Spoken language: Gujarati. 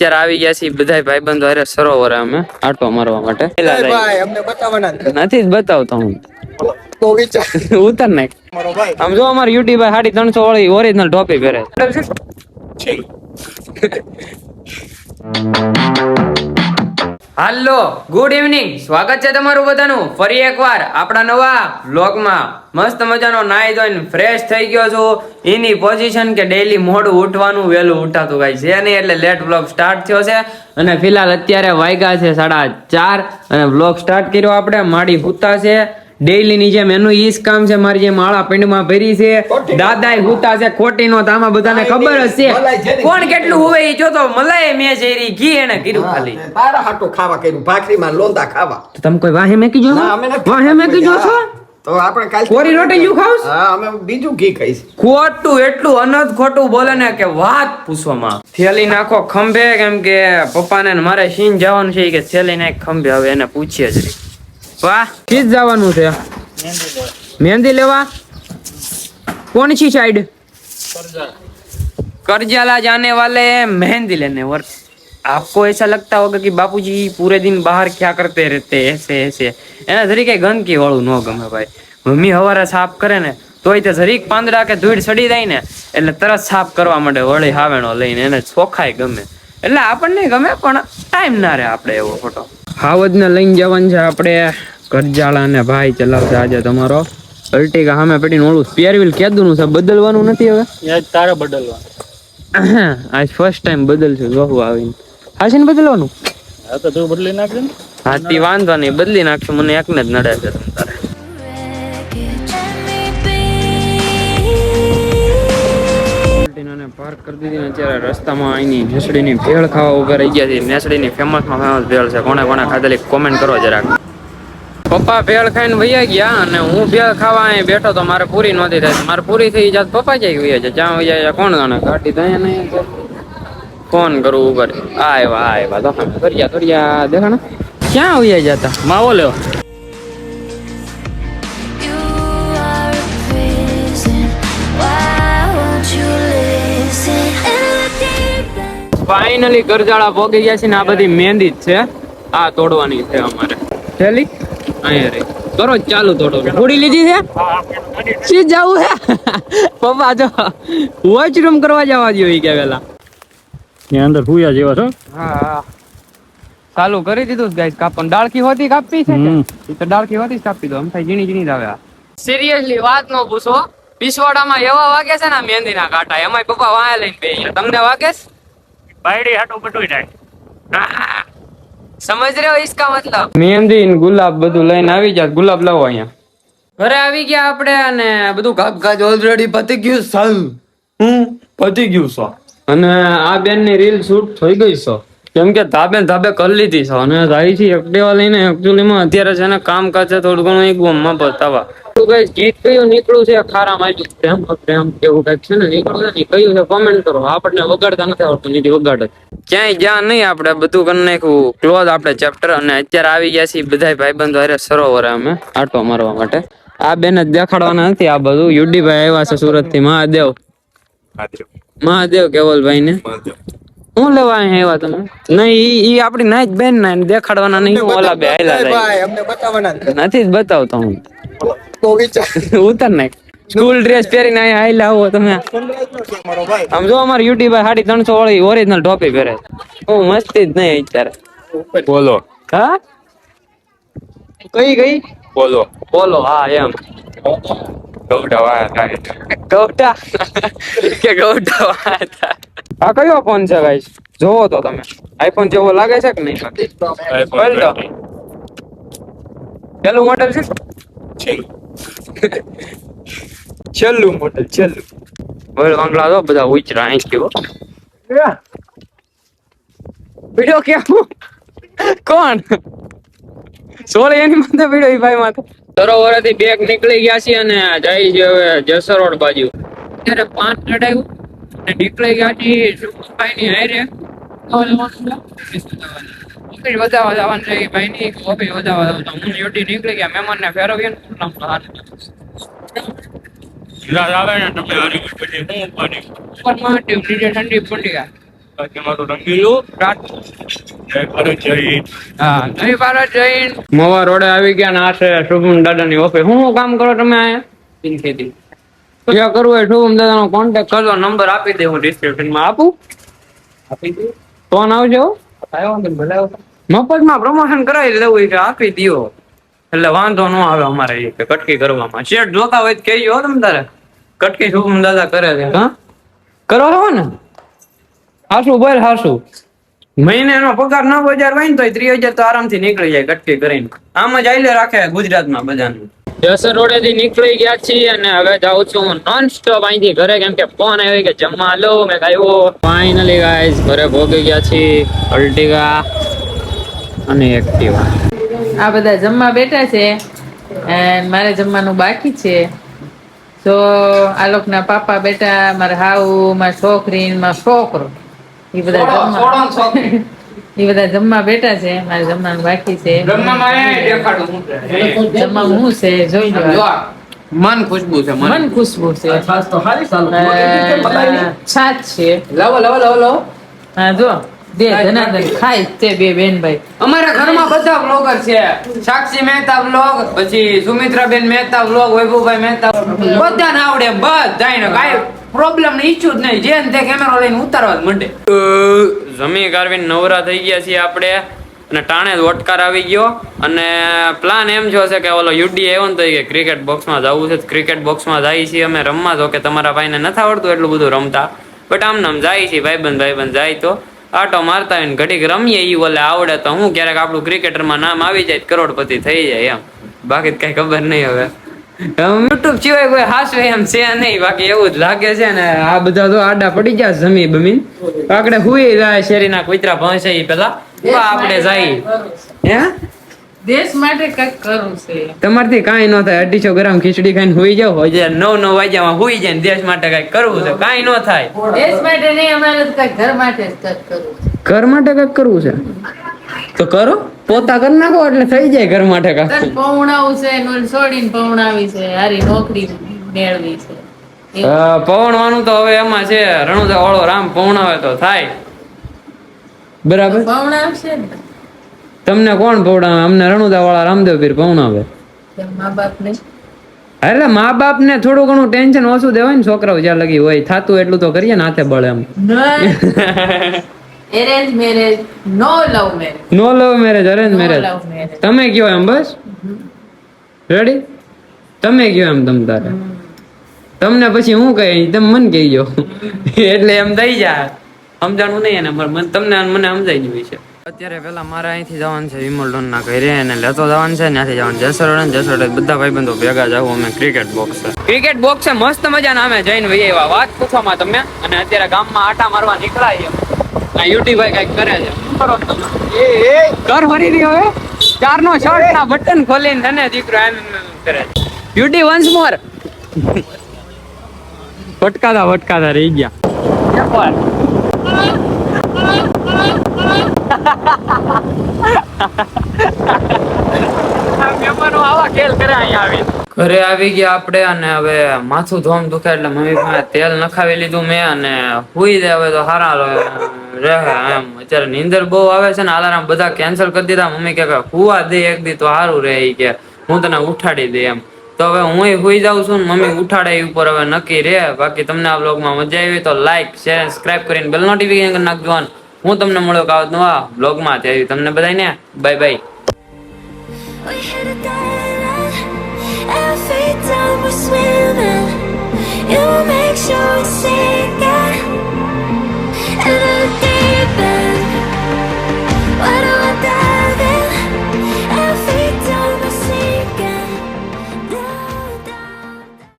અત્યારે આવી ગયા છીએ બધા ભાઈબંધો હારે સરોવર અમે આટો મારવા માટે. નથી જ બતાવતો હું ઉતર નાખ. આમ જો અમારે યુટ્યુબ 350 વાળી ઓરિજિનલ ટોપી પહેરે. હાલો, ગુડ ઇવનિંગ. સ્વાગત છે તમારું બધાનું ફરી એકવાર આપણા નવા વ્લોગમાં. મસ્ત મજાનો નાઈ ધોઈને ફ્રેશ થઈ ગયો છું. એની પોઝિશન કે ડેઈલી મોડું ઉઠવાનું વહેલું ઉઠાતું કઈ છે નહીં, એટલે લેટ વ્લોગ સ્ટાર્ટ થયો છે. અને ફિલહાલ અત્યારે વાગ્યા છે 4:30 અને વ્લોગ સ્ટાર્ટ કર્યો આપણે. માડી હુતા છે ડેઈલી ની જેમ, એનું ઈ જ કામ છે. મારી જે માળા પિંડમાં ભરી છે, દાદાએ હુતા છે ખોટી નો, આમાં બધાને ખબર જ છે કોણ કેટલું હોવે. ઈ જો તો મલાઈ મેં જેરી ઘી એને કીધું ખાલી તારા હાટો ખાવા કર્યું, ભાખરીમાં લોંદા ખાવા. તો તમે કોઈ વાહે મેકી જો? વાહે મેકી જો છો તો આપણે કાલ કોરી રોટી યુ ખાવ? હા, અમે બીજું ઘી ખાઈશ. ખોટું એટલું અનદ ખોટું બોલે ને કે વાત પૂછવામાં. થેલી નાખો ખંભે, કેમ કે પપ્પાને મારે સીન જવાનું છે કે થેલી નાખ ખંભે. હવે એને પૂછીએ જ વાહ કીજ જવાનું છે મહેંદી લેવા. कौन सी साइड? करजाला जाने वाले मेहंदी लेने. और आपको ऐसा लगता होगा कि बापूजी पूरे दिन बाहर क्या करते रहते ऐसे ऐसे. એના જરીકે ગંદકી વાળું ન ગમે ભાઈ. મમ્મી હવારે સાફ કરે ને તોય તે જરીક પાંદડા કે ધૂળ સડી જાય ને એટલે તરત સાફ કરવા માંડે વળી હાવેણો લઈને. એને ચોખાઈ ગમે એટલે આપણને ગમે, પણ ટાઈમ ના રહે આપણે એવો ખોટો. હાવજ ને લઈને જવાનું છે આપણે. કરજાળા ને ભાઈ ચલાવશે આજે તમારો અલ્ટિકા. સામે પડીને ઓલું સ્પેરવ્હીલ કેદુનું છે, બદલવાનું નથી હવે. તારે બદલવાનું. આજ ફર્સ્ટ ટાઈમ બદલશું જોહુ આવીને. હાશે ને બદલવાનું? હા તો તું બદલી નાખજે ને. હાથી વાંધો નહીં, બદલી નાખશું. મને એકને જ નડે છે તમ તારે. પાર્ક કરી દીધી ને અત્યારે રસ્તામાં અહીંની નેસડીની ભેળ ખાવા ઉભા રહી ગયા છે. નેસડીની ફેમસમાં ફેમસ ભેળ છે. કોને કોને ખાધેલી કોમેન્ટ કરો જરાક. પપ્પા ભેળ ખાઈને વૈયા ગયા અને હું ભેળ ખાવા અહીં બેઠો તો મારે પૂરી નહોતી થાય. મારે પૂરી થઈ જાત પપ્પા જાય વૈયા છે. જ્યાં વૈયા કોણ જાણે ગાડી તો અહીંયા નહીં. ફોન કરું ઉપર. આવ્યા તો કર્યા દેખા ને ક્યાં વૈયા જતા માવો લેવો. ફાઇનલી કરજાળા પોગી ગયા છે ને આ બધી મહેંદી જ છે. આ તોડવાની છે અમારે. થેલી અહીંયા રે કરો ચાલુ તોડો. પૂરી લીધી છે શી જવું હે પપ્પા? જો વોશરૂમ કરવા જવા દો ઈ કે વેલા ની અંદર હુયા જેવા છો. હા ચાલુ કરી દીધું ગાઈસ. કાપણ ડાળખી હોતી કાપી છે કે તો ડાળખી હોતી જ કાપી દો. આમ થાય ઝીણી ઝીણી જ આવે. સિરિયસલી વાત નો પૂછો, પિછવાડામાં એવા વાગે છે ને મહેંદીના કાંટા. એમાંય પપ્પા વાયા લઈને બે. તમને વાગે છે? બાયડી હાટો બટુઈ જાય. સમજ રહ્યો इसका मतलब? મહેંદી ને ગુલાબ બધું લઈને આવી જાત. ગુલાબ લાવો અહીંયા. ઘરે આવી ગયા આપણે અને બધું કામકાજ ઓલરેડી પતી ગયું છે. પતી ગયું છે. અને આ બેન ની રીલ શૂટ થઈ ગઈ છે, કેમ કે ધાબે ધાબે કરી લીધી છે. અને જાય છે એક્ટિવા લઈને. એકચ્યુઅલી માં અત્યારે છે ને કામકાજ છે થોડું ઘણું એક ગોમમાં બતાવા. ગીત કયું નીકળ્યું છે ખારા મારી પ્રેમ પ્રેમ એવું કઈક છે ને નીકળ્યું છે. કયું છે કોમેન્ટ કરો. આપણને વગાડતા નથી આવડતું, નીતિ વગાડ જ. ક્યાંય જ્યાં નહીં આપણે બધું કરી નાખ્યું ક્લોઝ આપણે ચેપ્ટર. અને અત્યારે આવી ગયા છીએ બધા ભાઈબંધો હારે સરોવર અમે આટો મારવા માટે. આ બેન જ દેખાડવાના નથી. આ બધું યુડીભાઈ આવ્યા છે સુરત થી. મહાદેવ કેવલભાઈ ને હું લેવા અહીંયા આવ્યા તમે? નહીં ઈ આપડી નાચ બેન ના દેખાડવાના નહીં. ઓલા બે નથી જ બતાવતો હું. ઉતર નાખ. સ્કૂલ ડ્રેસ પહેરીને અહીંયા આયલા આવો તમે. આમ જો અમારે યુટ્યુબ 350 વાળી ઓરિજિનલ ટોપી પહેરે. હું મસ્તી જ નહીં અત્યારે. બોલો. હા કઈ બોલો. બોલો. હા એમ ગૌટા કે ગૌટા. આ કયો ફોન છે ગાઈસ? જોવો તો તમે. આઈફોન જેવો લાગે છે કે નહીં? પેલું મોડેલ છે. છેલ્લું મોડેલ છેલ્લું. હવે વાંગલા તો બધા ઉચરા અહીં કેવો વિડિયો કેવું કોણ સોળી એની માથે વિડિયો ઈ ભાઈ માથે. સરોવરથી બેગ નીકળી ગયા છે અને જાય છે હવે જેસર રોડ બાજુ. ત્યારે 5 ચડાયું અને નીકળી ગયા છે સુભાઈ ની હારે. ઓફિસ વધાવા જવાનું છે ભાઈ ની. ઓફિસ વધાવા જવાનું હું ડ્યુટી નીકળી ગયા. મહેમાન ને ફેરવીએ ને ઠંડી પડી ગયા. બાકી મારું રંગીલું જય ભારત જય હિન્દ. હા જય ભારત જય હિન્દ. મવા રોડે આવી ગયા ને આ છે શુભમ દાદાની ઓફિસ. શું કામ કરો તમે અહીંયા? ખેતી. જે કરવું હોય શુભમ દાદાનો કોન્ટેક્ટ કરજો. નંબર આપી દે, હું ડિસ્ક્રિપ્શનમાં આપું. આપી દે. ફોન આવજો. મફતમાં પ્રમોશન કરાવી લેવું છે, આપી દો એટલે વાંધો ન આવે અમારે એ કે કટકી કરવામાં. શેઠ જોતા હોય તો કહેજો હો તમે તારે. કટકી શુભમ દાદા કરે છે. હા કરો છો ને? હાસુ બોલ હાસુ. મહિનાનો પગાર 9000 હોય ને તો 30,000 તો આરામથી નીકળી જાય કટકી કરીને. આમ જ આઈલે રાખે ગુજરાતમાં બધાને. જસર રોડે થી નીકળી ગયા છીએ અને હવે જાઉં છું નોન સ્ટોપ અહીંથી ઘરે, કેમ કે ફોન આવ્યો કે જમવા લો. મેં કહ્યું ફાઇનલી ગાઈસ ઘરે પહોંચી ગયા છીએ. અલ્ટિગા અને એક્ટિવા. આ બધા જમવા બેઠા છે અને મારે જમવાનું બાકી છે. તો આ લોકના પાપા બેટા, મારા હાઉ, મારા છોકરી, મારો છોકરો, એ બધા જમવા બેઠા છે. મારે જમવાનું બાકી છે. જમવામાં શું છે જોઈ લો. મન ખુશ્બુ છે. મન ખુશ્બુ છે. છાશ છે. લાવો. હા જો બે જનાર્દન ખાય તે બે બેન ભાઈ. અમારા ઘરમાં બધા બ્લોગર છે. સાક્ષી મહેતા બ્લોગ, પછી સુમિત્રાબેન મહેતા બ્લોગ, વૈભવભાઈ મહેતા, બધાને આવડે. બધાને કાંઈ પ્રોબ્લેમ ને ઈચ્છું જ નહીં. જેને તે કેમેરો લઈને ઉતારવા જ માંડે. જમી કારવીને નવરા થઈ ગયા છીએ આપણે અને ટાણે જ વટકાર આવી ગયો. અને પ્લાન એમ જો છે કે ઓલો યુડી આવ્યો ને તો કે ક્રિકેટ બોક્સમાં જવું છે. ક્રિકેટ બોક્સમાં જઈએ છીએ અમે રમવા. તો કે તમારા ભાઈને નથી આવડતું એટલું બધું રમતા, બટ આમ નામ જાય છે ભાઈબંધ જાય તો આટો મારતા હોય ને ઘડીક રમીએ. ઈ ઓલે આવડે તો હું ક્યારેક આપણું ક્રિકેટરમાં નામ આવી જાય કરોડપતિ થઈ જાય એમ. બાકી કઈ ખબર નહીં. હવે યુટ્યુબ સિવાય કોઈ હાસવે એમ છે નહીં. બાકી એવું જ લાગે છે ને. આ બધા તો આડા પડી ગયા જમી બમીન. આપણે હુઈ જાય શેરીના કુતરા ભણશે ઈ પેલા આપણે જાય. હે દેશ માટે કઈક કરવું છે. તમારથી કાંઈ ન થાય. 250 ગ્રામ ખીચડી ખાઈને હુઈ જાવ. હજે 9 વાગ્યામાં હુઈ જાય ને દેશ માટે કઈક કરવું છે. કાંઈ ન થાય. દેશ માટે નહીં, અમારે તો કઈક ઘર માટે જ કઈક કરવું છે. ઘર માટે કઈક કરવું છે તો કરો. પોતા કરી નાખો એટલે થઈ જાય ઘર માટે કાંઈક. તને પૌણાવું છે, નોલ છોડીને પૌણાવી છે, હારી નોકરી મેળવી છે. પવણવાનું તો હવે એમાં છે. રણુદા વાળો રામ પવણાવે તો થાય. બરાબર. પૌણાવશે ને તમને કોણ પવડાવે? અમને રણુદા વાળા રામદેવ પીર પવણાવે. મા બાપ ને. એટલે મા બાપ ને થોડું ઘણું ટેન્શન ઓછું દેવાય ને. છોકરાઓ જ્યાં લગી હોય થાતું એટલું તો કરીએ ને હાથે બળે એમ. એરેન્જ મેરેજ, નો લવ મેરેજ. નો લવ મેરેજ, અરેન્જ મેરેજ. તમે કયો એમ. બસ રેડી. તમે કયો એમ. તમ તારે તમને પછી હું કહી તમે મને કહીજો એટલે એમ થઈ જાય. સમજાણું નહીં એને તમને મને સમજાઈ ગયું છે. અત્યારે પેલા મારે અહીંથી જવાનું છે વિમલડોન ના ઘરે અને લેતો જવાનું છે. ત્યાંથી જવાનું જસરોડ બધા ભાઈબંધો ભેગા જાવ. અમે ક્રિકેટ બોક્સ છે. ક્રિકેટ બોક્સ છે મસ્ત મજાના. અમે જઈને ભાઈ એવા વાત પૂછવામાં તમે. અને અત્યારે ગામમાં આટા મારવા નીકળાય. આ યુટીભાઈ કઈક કરે છે. કર ફરી રહ્યો હવે. 4 નો શર્ટ ના બટન ખોલીને તને દીકરો એમ કરે છે. યુટી વન્સ મોર. વટકાતા રહી ગયા. ઘરે આવી ગયા આપણે અને હવે માથું ધોમ દુખે એટલે મમ્મી પાસે તેલ નખાવી લીધું મેં અને હુઈ દે હવે તો સારા રહે એમ. અત્યારે નીંદર બહુ આવે છે ને. અલાર્મ બધા કેન્સલ કરી દીધા. મમ્મી કે હુવા દે એક દી તો સારું રહે કે હું તને ઉઠાડી દે એમ. તો હવે હું હુઈ જાઉં છું ને મમ્મી ઉઠાડે એ ઉપર હવે નક્કી રે. બાકી તમને આ બ્લોગમાં મજા આવી તો લાઈક શેર સબસ્ક્રાઇબ કરીને બેલ નોટિફિકેશન કરી નાખજો. હું તમને મળ્યો કાવ નવા બ્લોગમાં. ત્યાં તમને બધાને bye bye. We hit a dead end, and I fade down, we're swimming.